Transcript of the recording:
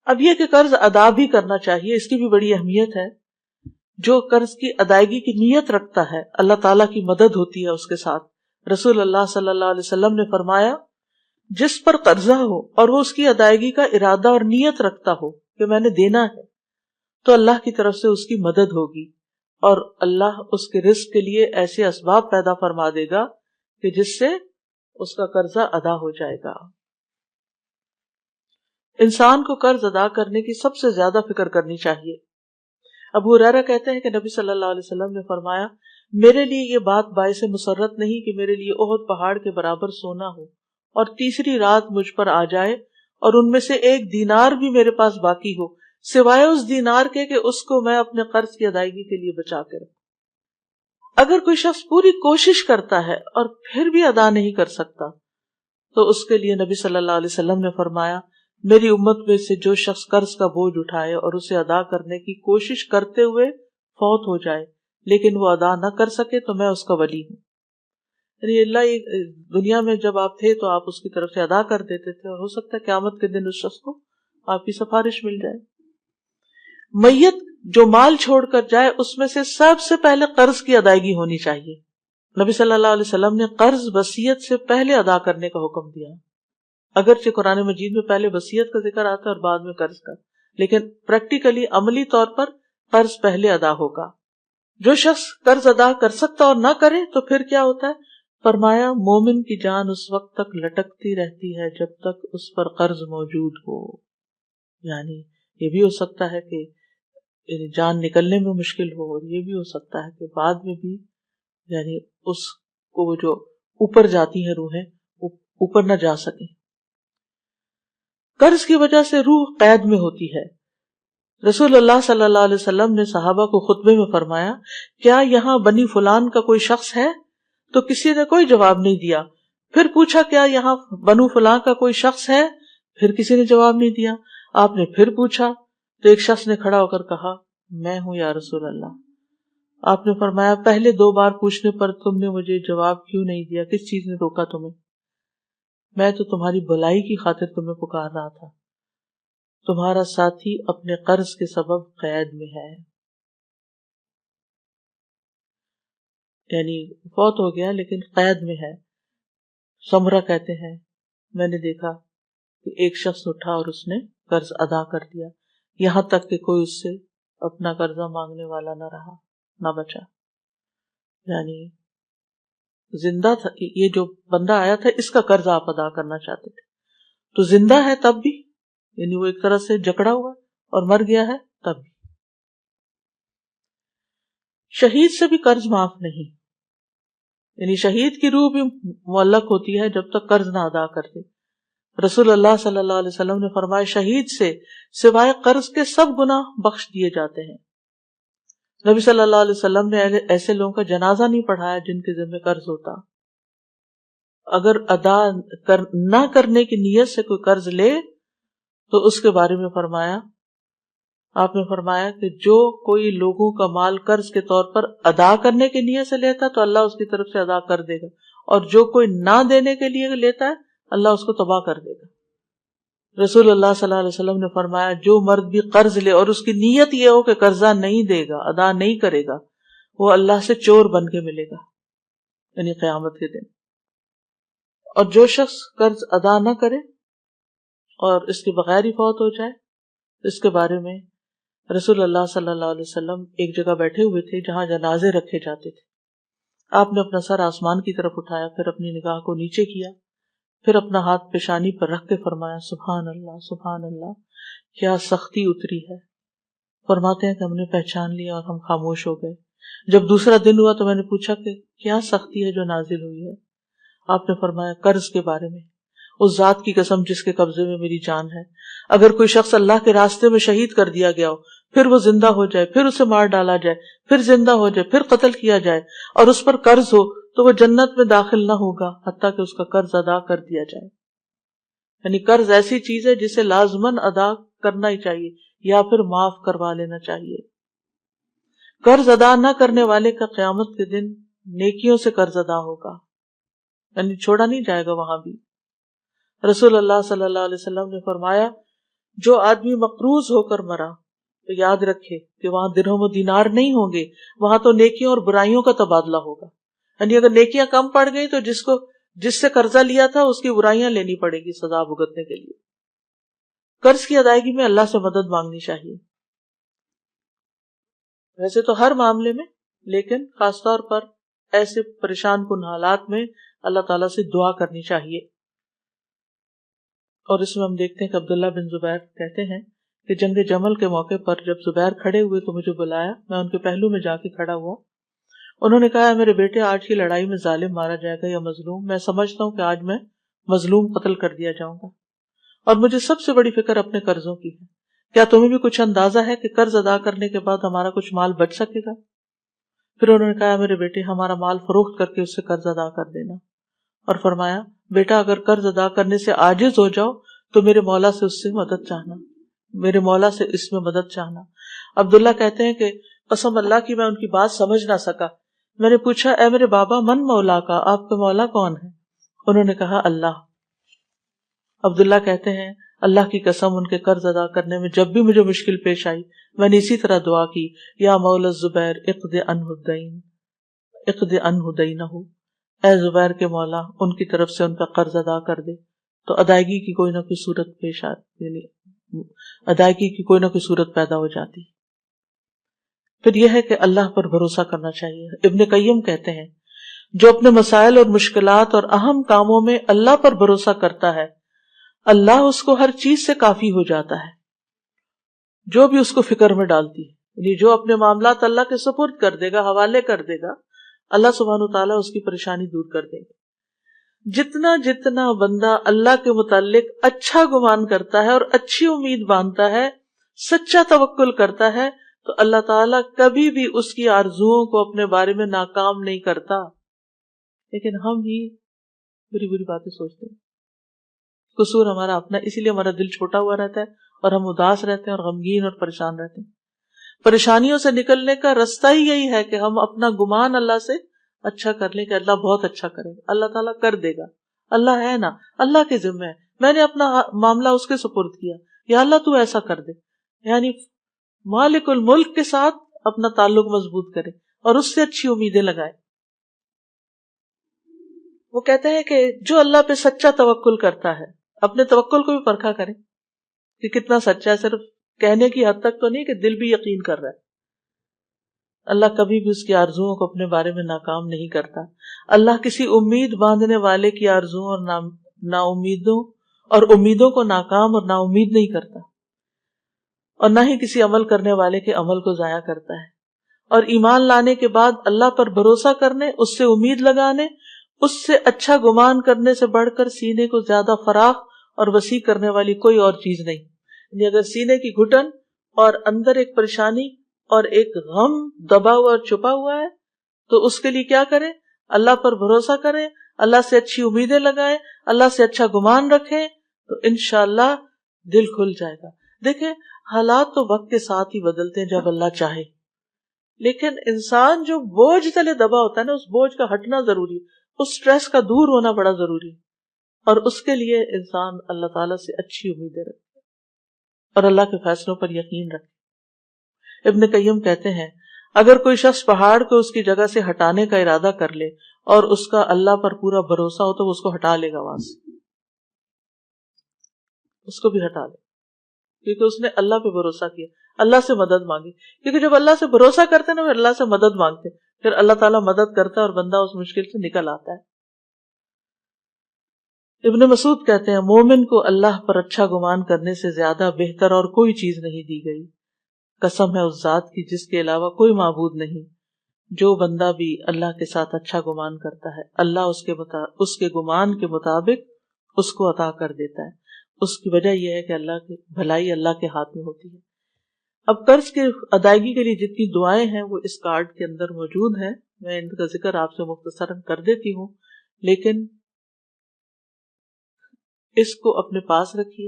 اب یہ کہ قرض ادا بھی کرنا چاہیے، اس کی بھی بڑی اہمیت ہے. جو قرض کی ادائیگی کی نیت رکھتا ہے اللہ تعالیٰ کی مدد ہوتی ہے اس کے ساتھ. رسول اللہ صلی اللہ علیہ وسلم نے فرمایا جس پر قرضہ ہو اور وہ اس کی ادائیگی کا ارادہ اور نیت رکھتا ہو کہ میں نے دینا ہے، تو اللہ کی طرف سے اس کی مدد ہوگی اور اللہ اس کے رزق کے لیے ایسے اسباب پیدا فرما دے گا کہ جس سے اس کا قرضہ ادا ہو جائے گا. انسان کو قرض ادا کرنے کی سب سے زیادہ فکر کرنی چاہیے. ابو ہریرہ کہتے ہیں کہ نبی صلی اللہ علیہ وسلم نے فرمایا میرے لیے یہ بات باعث مسرت نہیں کہ میرے لیے احد پہاڑ کے برابر سونا ہو اور تیسری رات مجھ پر آ جائے اور ان میں سے 1 دینار بھی میرے پاس باقی ہو سوائے اس دینار کے کہ اس کو میں اپنے قرض کی ادائیگی کے لیے بچا کے رکھوں. اگر کوئی شخص پوری کوشش کرتا ہے اور پھر بھی ادا نہیں کر سکتا تو اس کے لیے نبی صلی اللہ علیہ وسلم نے فرمایا میری امت میں سے جو شخص قرض کا بوجھ اٹھائے اور اسے ادا کرنے کی کوشش کرتے ہوئے فوت ہو جائے لیکن وہ ادا نہ کر سکے تو میں اس کا ولی ہوں. یعنی اللہ دنیا میں جب آپ تھے تو آپ اس کی طرف سے ادا کر دیتے تھے اور ہو سکتا ہے قیامت کے دن اس شخص کو آپ کی سفارش مل جائے. میت جو مال چھوڑ کر جائے اس میں سے سب سے پہلے قرض کی ادائیگی ہونی چاہیے. نبی صلی اللہ علیہ وسلم نے قرض وصیت سے پہلے ادا کرنے کا حکم دیا. اگرچہ قرآن مجید میں پہلے وصیت کا ذکر آتا ہے اور بعد میں قرض کا، لیکن پریکٹیکلی عملی طور پر قرض پہلے ادا ہوگا. جو شخص قرض ادا کر سکتا اور نہ کرے تو پھر کیا ہوتا ہے؟ فرمایا مومن کی جان اس وقت تک لٹکتی رہتی ہے جب تک اس پر قرض موجود ہو. یعنی یہ بھی ہو سکتا ہے کہ جان نکلنے میں مشکل ہو اور یہ بھی ہو سکتا ہے کہ بعد میں بھی یعنی اس کو وہ جو اوپر جاتی ہیں روحیں وہ اوپر نہ جا سکیں. قرض کی وجہ سے روح قید میں ہوتی ہے. رسول اللہ صلی اللہ علیہ وسلم نے صحابہ کو خطبے میں فرمایا کیا یہاں بنی فلان کا کوئی شخص ہے؟ تو کسی نے کوئی جواب نہیں دیا. پھر پوچھا کیا یہاں بنو فلان کا کوئی شخص ہے؟ پھر کسی نے جواب نہیں دیا. آپ نے پھر پوچھا تو ایک شخص نے کھڑا ہو کر کہا میں ہوں یا رسول اللہ. آپ نے فرمایا پہلے 2 بار پوچھنے پر تم نے مجھے جواب کیوں نہیں دیا؟ کس چیز نے روکا تمہیں؟ میں تو تمہاری بھلائی کی خاطر تمہیں پکار رہا تھا. تمہارا ساتھی اپنے قرض کے سبب قید میں ہے، یعنی فوت ہو گیا لیکن قید میں ہے. سمرہ کہتے ہیں میں نے دیکھا کہ ایک شخص اٹھا اور اس نے قرض ادا کر دیا یہاں تک کہ کوئی اس سے اپنا قرضہ مانگنے والا نہ رہا، نہ بچا. یعنی زندہ تھا یہ جو بندہ آیا تھا، اس کا قرض آپ ادا کرنا چاہتے تھے تو زندہ ہے تب بھی، یعنی وہ ایک طرح سے جکڑا ہوا اور مر گیا ہے تب بھی. شہید سے بھی قرض معاف نہیں، یعنی شہید کی روح بھی معلق ہوتی ہے جب تک قرض نہ ادا کرتے. رسول اللہ صلی اللہ علیہ وسلم نے فرمایا شہید سے سوائے قرض کے سب گناہ بخش دیے جاتے ہیں. نبی صلی اللہ علیہ وسلم نے ایسے لوگوں کا جنازہ نہیں پڑھایا جن کے ذمہ قرض ہوتا. اگر ادا نہ کرنے کی نیت سے کوئی قرض لے تو اس کے بارے میں فرمایا آپ نے فرمایا کہ جو کوئی لوگوں کا مال قرض کے طور پر ادا کرنے کی نیت سے لیتا تو اللہ اس کی طرف سے ادا کر دے گا، اور جو کوئی نہ دینے کے لیے لیتا ہے اللہ اس کو تباہ کر دے گا. رسول اللہ صلی اللہ علیہ وسلم نے فرمایا جو مرد بھی قرض لے اور اس کی نیت یہ ہو کہ قرضہ نہیں دے گا، ادا نہیں کرے گا، وہ اللہ سے چور بن کے ملے گا، یعنی قیامت کے دن. اور جو شخص قرض ادا نہ کرے اور اس کے بغیر ہی فوت ہو جائے، اس کے بارے میں رسول اللہ صلی اللہ علیہ وسلم ایک جگہ بیٹھے ہوئے تھے جہاں جنازے رکھے جاتے تھے. آپ نے اپنا سر آسمان کی طرف اٹھایا، پھر اپنی نگاہ کو نیچے کیا، پھر اپنا ہاتھ پیشانی پر رکھ کے فرمایا سبحان اللہ سبحان اللہ، کیا سختی اتری ہے. فرماتے ہیں کہ ہم نے پہچان لیا اور ہم خاموش ہو گئے. جب دوسرا دن ہوا تو میں نے پوچھا کہ کیا سختی ہے جو نازل ہوئی ہے؟ آپ نے فرمایا قرض کے بارے میں. اس ذات کی قسم جس کے قبضے میں میری جان ہے، اگر کوئی شخص اللہ کے راستے میں شہید کر دیا گیا ہو، پھر وہ زندہ ہو جائے، پھر اسے مار ڈالا جائے، پھر زندہ ہو جائے، پھر قتل کیا جائے اور اس پر قرض ہو تو وہ جنت میں داخل نہ ہوگا حتیٰ کہ اس کا قرض ادا کر دیا جائے. یعنی قرض ایسی چیز ہے جسے لازماً ادا کرنا ہی چاہیے یا پھر معاف کروا لینا چاہیے. قرض ادا نہ کرنے والے کا قیامت کے دن نیکیوں سے قرض ادا ہوگا، یعنی چھوڑا نہیں جائے گا وہاں بھی. رسول اللہ صلی اللہ علیہ وسلم نے فرمایا جو آدمی مقروض ہو کر مرا تو یاد رکھے کہ وہاں درہم و دینار نہیں ہوں گے، وہاں تو نیکیوں اور برائیوں کا تبادلہ ہوگا. یعنی اگر نیکیاں کم پڑ گئی تو جس سے قرضہ لیا تھا اس کی برائیاں لینی پڑے گی سزا بھگتنے کے لیے. قرض کی ادائیگی میں اللہ سے مدد مانگنی چاہیے، ویسے تو ہر معاملے میں، لیکن خاص طور پر ایسے پریشان کن حالات میں اللہ تعالیٰ سے دعا کرنی چاہیے. اور اس میں ہم دیکھتے ہیں کہ عبداللہ بن زبیر کہتے ہیں کہ جنگ جمل کے موقع پر جب زبیر کھڑے ہوئے تو مجھے بلایا، میں ان کے پہلو میں جا کے کھڑا ہوا. انہوں نے کہا میرے بیٹے آج کی لڑائی میں ظالم مارا جائے گا یا مظلوم؟ میں سمجھتا ہوں کہ آج میں مظلوم قتل کر دیا جاؤں گا، اور مجھے سب سے بڑی فکر اپنے قرضوں کی ہے. کیا تمہیں بھی کچھ اندازہ ہے کہ قرض ادا کرنے کے بعد ہمارا کچھ مال بچ سکے گا؟ پھر انہوں نے کہا میرے بیٹے ہمارا مال فروخت کر کے اس سے قرض ادا کر دینا. اور فرمایا بیٹا اگر قرض ادا کرنے سے عاجز ہو جاؤ تو میرے مولا سے اس سے مدد چاہنا، میرے مولا سے اس میں مدد چاہنا. عبداللہ کہتے ہیں کہ قسم اللہ کی میں ان کی بات سمجھ نہ سکا. میں نے پوچھا اے میرے بابا من مولا کا، آپ کا مولا کون ہے؟ انہوں نے کہا اللہ. عبداللہ کہتے ہیں اللہ کی قسم ان کے قرض ادا کرنے میں جب بھی مجھے مشکل پیش آئی میں نے اسی طرح دعا کی، یا مولا الزبیر اقض عنہ الدین اقض عنہ دینہ، اے زبیر کے مولا ان کی طرف سے ان کا قرض ادا کر دے. تو ادائیگی کی کوئی نہ کوئی صورت پیش آتی، یعنی ادائیگی کی کوئی نہ کوئی صورت پیدا ہو جاتی. پھر یہ ہے کہ اللہ پر بھروسہ کرنا چاہیے. ابن قیم کہتے ہیں جو اپنے مسائل اور مشکلات اور اہم کاموں میں اللہ پر بھروسہ کرتا ہے اللہ اس کو ہر چیز سے کافی ہو جاتا ہے جو بھی اس کو فکر میں ڈالتی ہے. یعنی جو اپنے معاملات اللہ کے سپرد کر دے گا، حوالے کر دے گا، اللہ سبحانہ وتعالیٰ اس کی پریشانی دور کر دے گا. جتنا جتنا بندہ اللہ کے متعلق اچھا گمان کرتا ہے اور اچھی امید باندھتا ہے، سچا توکل کرتا ہے، تو اللہ تعالیٰ کبھی بھی اس کی آرزوؤں کو اپنے بارے میں ناکام نہیں کرتا. لیکن ہم ہی بری بری باتیں سوچتے ہیں. قصور ہمارا اپنا، اسی لیے ہمارا دل چھوٹا ہوا رہتا ہے اور ہم اداس رہتے ہیں اور غمگین اور پریشان رہتے ہیں. پریشانیوں سے نکلنے کا رستہ ہی یہی ہے کہ ہم اپنا گمان اللہ سے اچھا کر لیں کہ اللہ بہت اچھا کرے گا، اللہ تعالیٰ کر دے گا، اللہ ہے نا، اللہ کے ذمہ ہے، میں نے اپنا معاملہ اس کے سپرد کیا، یا اللہ تو ایسا کر دے. یعنی مالک الملک کے ساتھ اپنا تعلق مضبوط کرے اور اس سے اچھی امیدیں لگائے. وہ کہتے ہیں کہ جو اللہ پہ سچا توکل کرتا ہے اپنے توکل کو بھی پرکھا کرے کہ کتنا سچا ہے. صرف کہنے کی حد تک تو نہیں کہ دل بھی یقین کر رہا ہے. اللہ کبھی بھی اس کی آرزوؤں کو اپنے بارے میں ناکام نہیں کرتا. اللہ کسی امید باندھنے والے کی آرزوؤں اور نا امیدوں اور امیدوں کو ناکام اور نا امید نہیں کرتا، اور نہ ہی کسی عمل کرنے والے کے عمل کو ضائع کرتا ہے. اور ایمان لانے کے بعد اللہ پر بھروسہ کرنے، اس سے امید لگانے، اس سے اچھا گمان کرنے سے بڑھ کر سینے کو زیادہ فراخ اور وسیع کرنے والی کوئی اور چیز نہیں. یعنی اگر سینے کی گھٹن اور اندر ایک پریشانی اور ایک غم دبا ہوا اور چھپا ہوا ہے تو اس کے لیے کیا کریں؟ اللہ پر بھروسہ کریں، اللہ سے اچھی امیدیں لگائیں، اللہ سے اچھا گمان رکھیں، تو انشاءاللہ دل کھل جائے گا. دیکھیں حالات تو وقت کے ساتھ ہی بدلتے ہیں جب اللہ چاہے، لیکن انسان جو بوجھ تلے دبا ہوتا ہے نا، اس بوجھ کا ہٹنا ضروری ہے، اس سٹریس کا دور ہونا بڑا ضروری ہے. اور اس کے لیے انسان اللہ تعالیٰ سے اچھی امیدیں رکھے اور اللہ کے فیصلوں پر یقین رکھے. ابن قیم کہتے ہیں اگر کوئی شخص پہاڑ کو اس کی جگہ سے ہٹانے کا ارادہ کر لے اور اس کا اللہ پر پورا بھروسہ ہو تو وہ اس کو ہٹا لے گا، وہاں سے اس کو بھی ہٹا لے، کیونکہ اس نے اللہ پہ بھروسہ کیا، اللہ سے مدد مانگی. کیونکہ جب اللہ سے بھروسہ کرتے نا، پھر اللہ سے مدد مانگتے، پھر اللہ تعالیٰ مدد کرتا ہے اور بندہ اس مشکل سے نکل آتا ہے. ابن مسعود کہتے ہیں مومن کو اللہ پر اچھا گمان کرنے سے زیادہ بہتر اور کوئی چیز نہیں دی گئی. قسم ہے اس ذات کی جس کے علاوہ کوئی معبود نہیں. جو بندہ بھی اللہ کے ساتھ اچھا گمان کرتا ہے اللہ اس کے گمان کے مطابق اس کو عطا کر دیتا ہے. اس کی وجہ یہ ہے کہ اللہ کی بھلائی اللہ کے ہاتھ میں ہوتی ہے. اب قرض کے ادائیگی کے لیے جتنی دعائیں ہیں وہ اس کارڈ کے اندر موجود ہیں، میں ان کا ذکر آپ سے مختصراً کر دیتی ہوں، لیکن اس کو اپنے پاس رکھیے.